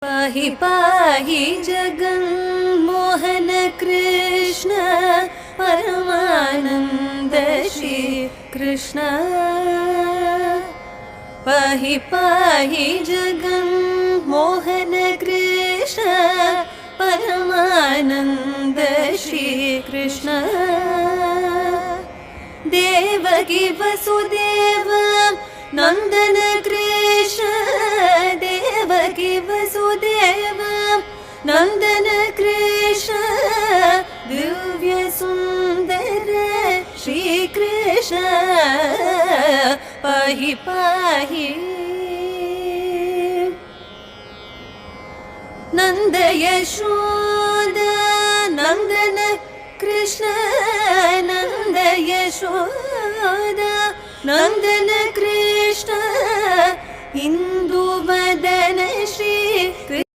पाहि पाहि जगन्मोहन कृष्ण परमानन्द श्री कृष्ण। पाहि पाहि जगन्मोहन कृष्ण परमानन्द श्री कृष्ण। देवकी वसुदेव नन्दन कृष्ण देवकी वसुदेव नन्दन कृष्ण दिव्य सुन्दर श्री कृष्ण। पाहि पाहि नन्द यशोदा नन्दन कृष्ण नन्द यशोदा नन्दन कृष्ण इंदु